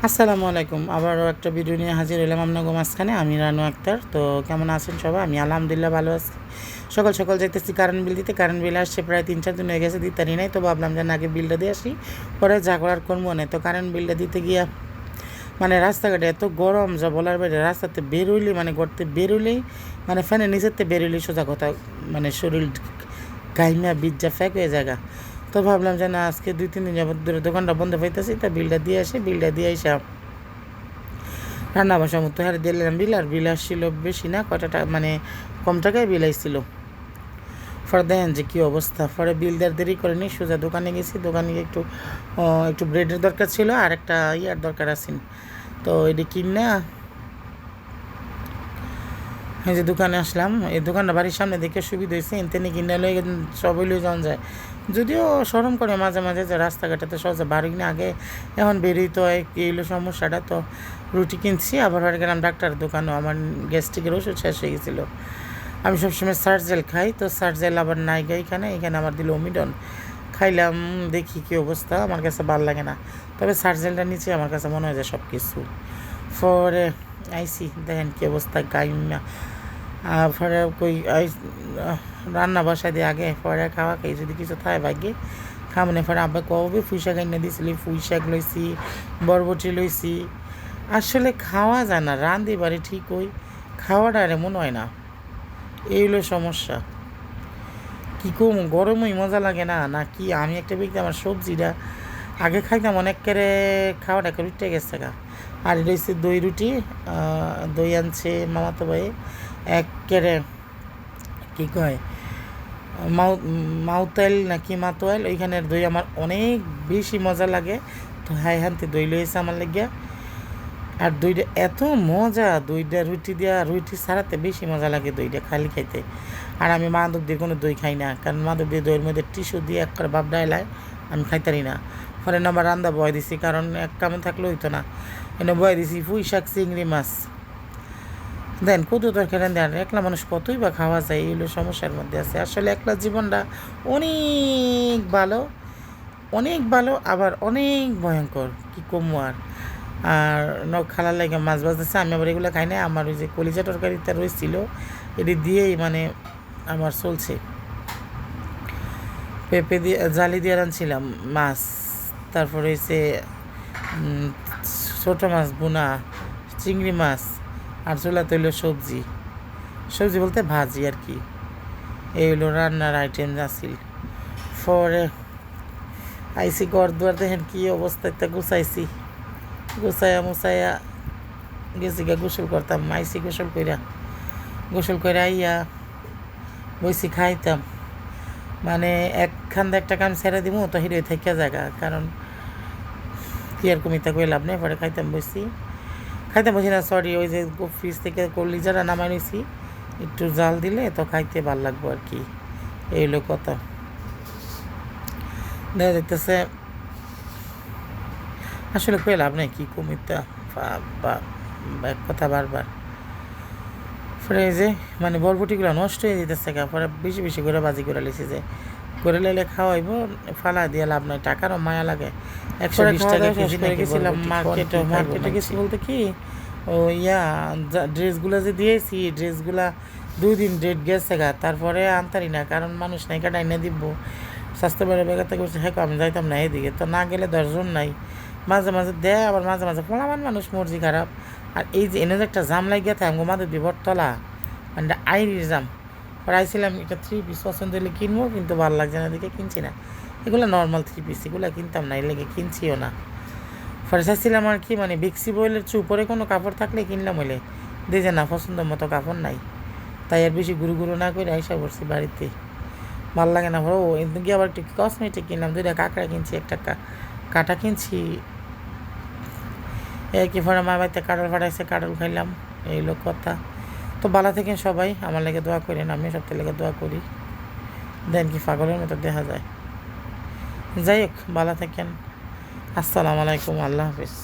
আসসালামু আলাইকুম। আবারও একটা ভিডিও নিয়ে হাজির হলাম আপনাকে মাঝখানে। আমি রানু আক্তার। তো কেমন আছেন সবাই? আমি আলহামদুলিল্লাহ ভালো আছি। সকাল সকাল যেতেছি কারেন্ট বিল দিতে। কারেন্ট বিল আসছে প্রায় 3-4 দিন হয়ে গেছে, দিতারই নাই। তো ভাবলাম যে না, আগে বিলটা দিয়ে আসি, পরে যা করার করবো না। তো কারেন্ট বিলটা দিতে গিয়া মানে রাস্তাঘাটে এত গরম, যা বলার বাইরে। রাস্তাতে বেরোইলে মানে ঘরতে বেরোলেই মানে ফ্যানের নিচেতে বেরোলেই সোজা কথা মানে শরীর গাইমা বিজ্জা ফ্যাক হয়ে জায়গা। তো ভাবলাম যে না, আজকে 2-3 দিন যাবত ধরে দোকানটা বন্ধ পাইতেছি, তা বিলটা দিয়ে আসি। বিলটা দিয়ে এসে রান্না বাসা মতো হারে দিলাম বিল। আর বিল আসছিল বেশি না, কয়টা টাকা মানে কম টাকায় বিল আসছিল। পরে দেখেন যে কী অবস্থা। পরে বিল দেওয়ার দেরি করেনি, সোজা দোকানে গেছি। দোকানে গিয়ে একটু ব্রেডের দরকার ছিল, আর একটা ইয়ার দরকার আছে। তো এটি কিনা এই যে দোকানে আসলাম। এই দোকানটা বাড়ির সামনে দেখে সুবিধা হয়েছে, এনতেনে কিনে লয়ে সবাই লয়ে যাওয়া যায়। যদিও সরম করে মাঝে মাঝে যে রাস্তাঘাটে তো সহজে বাড়ি না, আগে এখন বেরোই তো এই হলো সমস্যাটা। তো রুটি কিনছি, আবার হয়ে গেলাম ডাক্তারের দোকানও। আমার গ্যাস্ট্রিকের ওষুধ শেষ হয়ে গেছিলো। আমি সবসময় সার্জেল খাই, তো সার্জেল আবার নাই গাই এখানে আমার দিল ওমিডন। খাইলাম, দেখি কী অবস্থা। আমার কাছে ভালো লাগে না, তবে সার্জেলটা নিচে আমার কাছে মনে হয় যে সব কিছু। পরে আইসি, দেখেন কী অবস্থা গাইমা। পরে কই রান্না বসাই দিয়ে আগে পরে খাওয়া খাই, যদি কিছু থাকে ভাগ্যে খামনে। পরে আব্বা কবে পুঁইশাক এনে দিয়েছিলি, পুঁইশাক লইছি, বরবটি লইছি। আসলে খাওয়া যায় না, রান্ধি বাড়ি ঠিক ওই খাওয়াটা আরে মনে হয় না। এই হলো সমস্যা। কী কম গরমই মজা লাগে না, না কি আমি একটা ব্যক্তি, আমার সবজিটা আগে খাইতাম অনেক করে, খাওয়াটা করে উঠে গেছে গা। আর এটা হচ্ছে দই রুটি, দই আনছে মামাতো ভাই এক কেড়ে, কী কয় মাউতাইল নাকি মাতোয়াইল, ওইখানের দই আমার অনেক বেশি মজা লাগে। তো হাই হানতে দই লইছে আমার লাগিয়া। আর দইটা এত মজা, দইটা রুটি দিয়া, রুটি ছাড়াতে বেশি মজা লাগে দইটা খালি খাইতে। আর আমি মাদক দিয়ে কোনো দই খাই না, কারণ মাদক দিয়ে দইয়ের মধ্যে টিস্যু দিয়ে এক করে ভাব ডাইলায়, আমি খাইতারি না। পরে আবার রান্দা বয় দিছি, কারণ এক কামে থাকলে হইতো না। এনে বয় দিছি পুঁই শাক, চিংড়ি মাছ। দেন কত তরকারি দেন, একলা মানুষ কতই বা খাওয়া যায়, এগুলো সমস্যার মধ্যে আছে। আসলে একলা জীবনটা অনেক ভালো, অনেক ভালো, আবার অনেক ভয়ঙ্কর, কি কমু আর। আর খালার লাগে মাছ বাজতেছে, আমি আবার এগুলো খাই না। আমার ওই যে কলিজা তরকারিটা রয়েছিল, এটি দিয়েই মানে আমার চলছে। পেঁপে দিয়ে জালি দিয়ে রাঁধছিলাম মাছ, তারপরে হচ্ছে ছোটো মাছ বোনা, চিংড়ি মাছ, আর চুলা তৈল সবজি। সবজি বলতে ভাজি আর কি। এই হলো রান্নার আইটেম আসিল। পরে আইসি ঘর দুয়ার, দেখেন কী অবস্থাতে গুছাইছি। গুছাইয়া মুছাইয়া গেছি গা গোসল করতাম। আইসি গোসল কইরা আইয়া বইসি খাইতাম। মানে একখান একটা কাম ছেড়ে দিব তো হিরো থেকে জায়গা, কারণ কি আর কমিতা কই লাভ নেই। পরে খাইতাম বসি না, সরি, ওই যে ফ্রিজ থেকে কলিজাটা নামাই নিছি, একটু জাল দিলে তো খাইতে ভাল লাগবো আর কি। এই হলো কথা। দেখা যাইতেছে আসলে কই লাভ নেই, কি কমিতা বা এক কথা বারবার। পরে এই যে মানে বরবটিগুলো নষ্ট হয়ে যেতেছে গা। পরে বেশি বেশি করে বাজি করে লিছি, যে করে লাইলে খাওয়াইব, ফালা দিয়ে লাভ নাই, টাকারও মায়া লাগে। 120 টাকা কেজি নিয়ে গেছিলাম মার্কেটে গেছি বলতে কি, ও ড্রেসগুলো যে দিয়েছি, ড্রেসগুলা 2 দিন ডেট গেছে গা। তারপরে আনতারি না, কারণ মানুষ নাই কাটা এনে দিব। স্বাস্থ্য বেড়ে বেগাতে করছে, হ্যাঁ আমি যাইতাম না এদিকে, তো না গেলে 10 জন নাই। মাঝে মাঝে দেয়, আবার মাঝে মাঝে ফলামান মানুষ মর্জি খারাপ। আর এই যে এনে যে একটা জাম লাগিয়ে থাকে আমগো মাদের বিবরতলা, মানে আইরির জাম। পরে আইছিলাম একটা 3 পিস পছন্দ হলে কিনবো, কিন্তু ভালো লাগছে না দিকে কিনছি না। এগুলো নর্মাল 3 পিস, এগুলো কিনতাম না, এর লেগে কিনছিও না। পরে চাইছিলাম আর কি, মানে বিক্সি বইলের উপরে কোনো কাপড় থাকলে কিনলাম, হইলে দিয়ে না পছন্দ মতো কাপড় নাই, তাই আর বেশি গুরু গুরু না করে আইসা পড়ছি বাড়িতে। ভাল লাগে না। ও এদিকে আবার একটু কসমেটিক কিনলাম, 2টা কাঁকড়া কিনছি, একটা কাঁটা কিনছি। কি পরে মা বাড়িতে কাঁঠাল ফাটাইছে, কাঁঠাল খাইলাম। এই লোক কথা। তো ভালো থাকেন সবাই, আমার লেগে দোয়া করেন, আমি সবথেকে লেগে দোয়া করি। দেন কি পাগলের মতো দেখা যায়। যাই হোক, ভালো থাকেন। আসসালামু আলাইকুম, আল্লাহ হাফিজ।